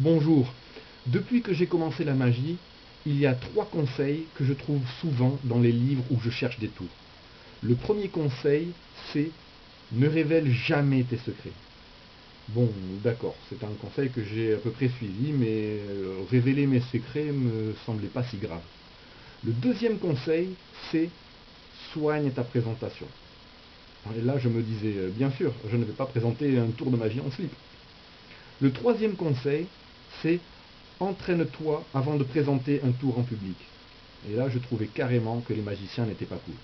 Bonjour. Depuis que j'ai commencé la magie, il y a 3 conseils que je trouve souvent dans les livres où je cherche des tours. Le premier conseil, c'est ne révèle jamais tes secrets. Bon, d'accord, c'est un conseil que j'ai à peu près suivi, mais révéler mes secrets me semblait pas si grave. Le deuxième conseil, c'est soigne ta présentation. Et là, je me disais, bien sûr, je ne vais pas présenter un tour de magie en slip. Le troisième conseil, c'est entraîne-toi avant de présenter un tour en public. Et là, je trouvais carrément que les magiciens n'étaient pas cool.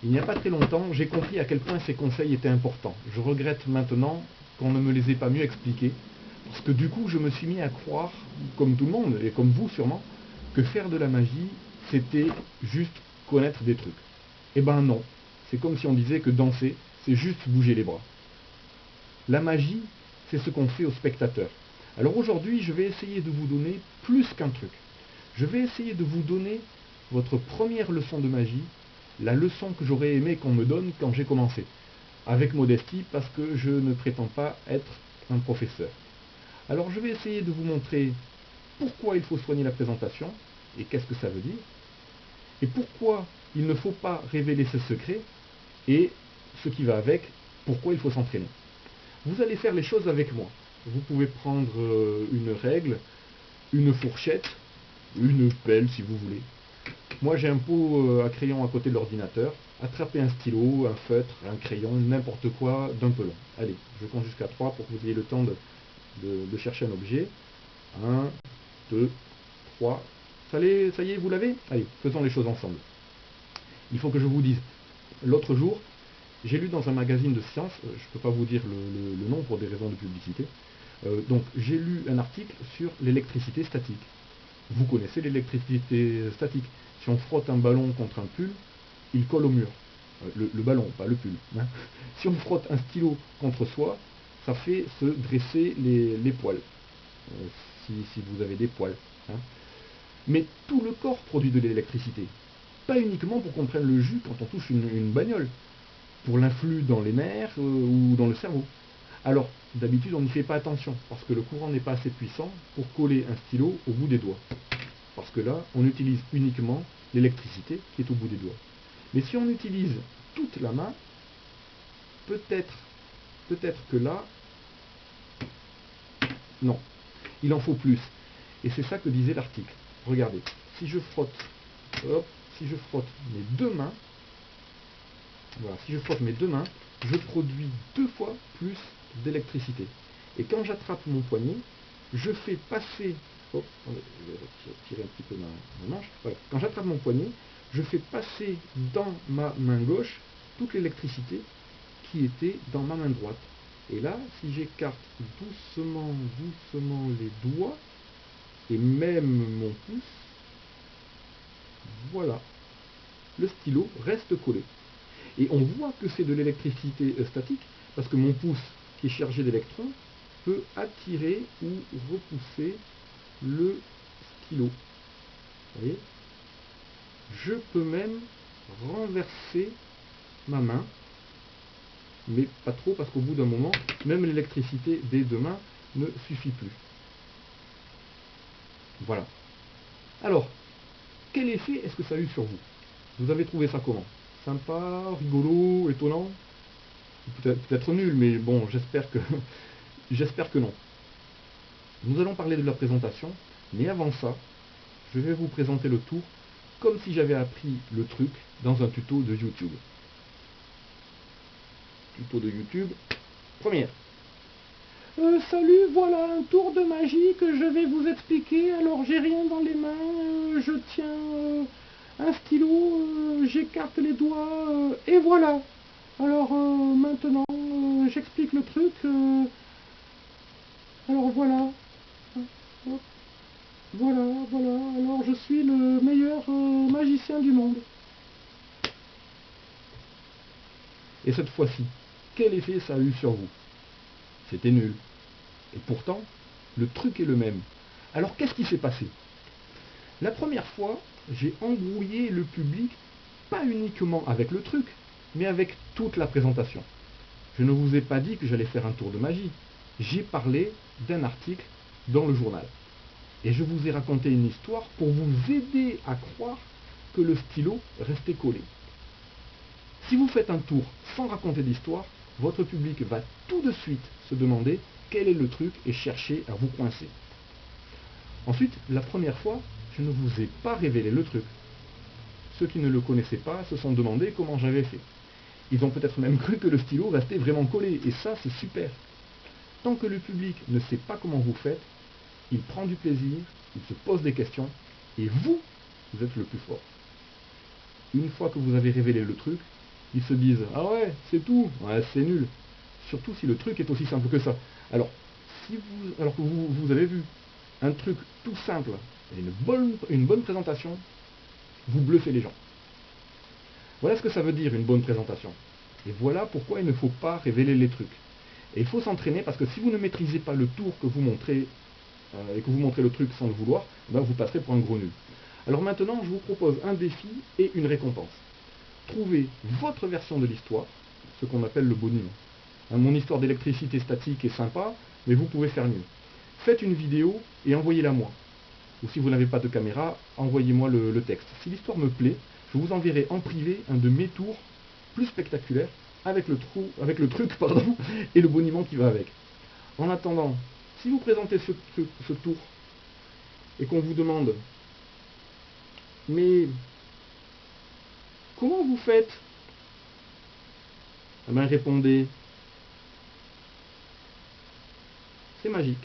Il n'y a pas très longtemps, j'ai compris à quel point ces conseils étaient importants. Je regrette maintenant qu'on ne me les ait pas mieux expliqués, parce que du coup, je me suis mis à croire, comme tout le monde, et comme vous sûrement, que faire de la magie, c'était juste connaître des trucs. Eh ben non, c'est comme si on disait que danser, c'est juste bouger les bras. La magie, c'est ce qu'on fait aux spectateurs. Alors aujourd'hui, je vais essayer de vous donner plus qu'un truc. Je vais essayer de vous donner votre première leçon de magie, la leçon que j'aurais aimé qu'on me donne quand j'ai commencé. Avec modestie, parce que je ne prétends pas être un professeur. Alors je vais essayer de vous montrer pourquoi il faut soigner la présentation, et qu'est-ce que ça veut dire, et pourquoi il ne faut pas révéler ses secrets, et ce qui va avec, pourquoi il faut s'entraîner. Vous allez faire les choses avec moi. Vous pouvez prendre une règle, une fourchette, une pelle si vous voulez. Moi j'ai un pot à crayon à côté de l'ordinateur. Attrapez un stylo, un feutre, un crayon, n'importe quoi d'un peu long. Allez, je compte jusqu'à 3 pour que vous ayez le temps de chercher un objet. 1, 2, 3. Ça y est, vous l'avez? Allez, faisons les choses ensemble. Il faut que je vous dise, l'autre jour, j'ai lu dans un magazine de sciences, je ne peux pas vous dire le nom pour des raisons de publicité, donc j'ai lu un article sur l'électricité statique. Vous connaissez l'électricité statique. Si on frotte un ballon contre un pull, il colle au mur. Le ballon, pas le pull. Hein. Si on frotte un stylo contre soi, ça fait se dresser les poils. Si vous avez des poils. Hein. Mais tout le corps produit de l'électricité. Pas uniquement pour qu'on prenne le jus quand on touche une bagnole. Pour l'influx dans les nerfs ou dans le cerveau. Alors, d'habitude, on n'y fait pas attention, parce que le courant n'est pas assez puissant pour coller un stylo au bout des doigts. Parce que là, on utilise uniquement l'électricité qui est au bout des doigts. Mais si on utilise toute la main, peut-être que là, non, il en faut plus. Et c'est ça que disait l'article. Regardez, si je frotte, hop, si je frotte mes deux mains, voilà, si je frotte mes deux mains, je produis 2 fois plus d'électricité. Et quand j'attrape mon poignet, je fais passer, hop, je vais retirer un petit peu ma manche, voilà. Quand j'attrape mon poignet, je fais passer dans ma main gauche toute l'électricité qui était dans ma main droite. Et là, si j'écarte doucement, doucement les doigts, et même mon pouce, voilà, le stylo reste collé. Et on voit que c'est de l'électricité statique, parce que mon pouce, qui est chargé d'électrons, peut attirer ou repousser le stylo. Vous voyez? Je peux même renverser ma main, mais pas trop, parce qu'au bout d'un moment, même l'électricité des deux mains ne suffit plus. Voilà. Alors, quel effet est-ce que ça a eu sur vous? Vous avez trouvé ça comment? Sympa, rigolo, étonnant? Peut-être nul, mais bon, j'espère que non. Nous allons parler de la présentation, mais avant ça, je vais vous présenter le tour comme si j'avais appris le truc dans un tuto de YouTube. Tuto de YouTube, première. Salut, voilà un tour de magie que je vais vous expliquer. Alors j'ai rien dans les mains, je tiens un stylo, j'écarte les doigts, et voilà. Alors maintenant, j'explique le truc. Alors voilà. Voilà, voilà. Alors je suis le meilleur magicien du monde. Et cette fois-ci, quel effet ça a eu sur vous? C'était nul. Et pourtant, le truc est le même. Alors qu'est-ce qui s'est passé? La première fois, j'ai embrouillé le public, pas uniquement avec le truc, mais avec toute la présentation. Je ne vous ai pas dit que j'allais faire un tour de magie. J'ai parlé d'un article dans le journal. Et je vous ai raconté une histoire pour vous aider à croire que le stylo restait collé. Si vous faites un tour sans raconter d'histoire, votre public va tout de suite se demander quel est le truc et chercher à vous coincer. Ensuite, la première fois, je ne vous ai pas révélé le truc. Ceux qui ne le connaissaient pas se sont demandé comment j'avais fait. Ils ont peut-être même cru que le stylo restait vraiment collé, et ça c'est super. Tant que le public ne sait pas comment vous faites, il prend du plaisir, il se pose des questions, et vous êtes le plus fort. Une fois que vous avez révélé le truc, ils se disent « Ah ouais, c'est tout, ouais, c'est nul ». Surtout si le truc est aussi simple que ça. Alors, alors que vous avez vu un truc tout simple et une bonne présentation, vous bluffez les gens. Voilà ce que ça veut dire une bonne présentation. Et voilà pourquoi il ne faut pas révéler les trucs. Et il faut s'entraîner parce que si vous ne maîtrisez pas le tour que vous montrez et que vous montrez le truc sans le vouloir, ben vous passerez pour un gros nul. Alors maintenant, je vous propose un défi et une récompense. Trouvez votre version de l'histoire, ce qu'on appelle le bonus. Mon histoire d'électricité statique est sympa, mais vous pouvez faire mieux. Faites une vidéo et envoyez-la moi. Ou si vous n'avez pas de caméra, envoyez-moi le texte. Si l'histoire me plaît, je vous enverrai en privé un de mes tours plus spectaculaire avec le truc et le boniment qui va avec. En attendant, si vous présentez ce tour et qu'on vous demande mais comment vous faites? Eh bien répondez, c'est magique.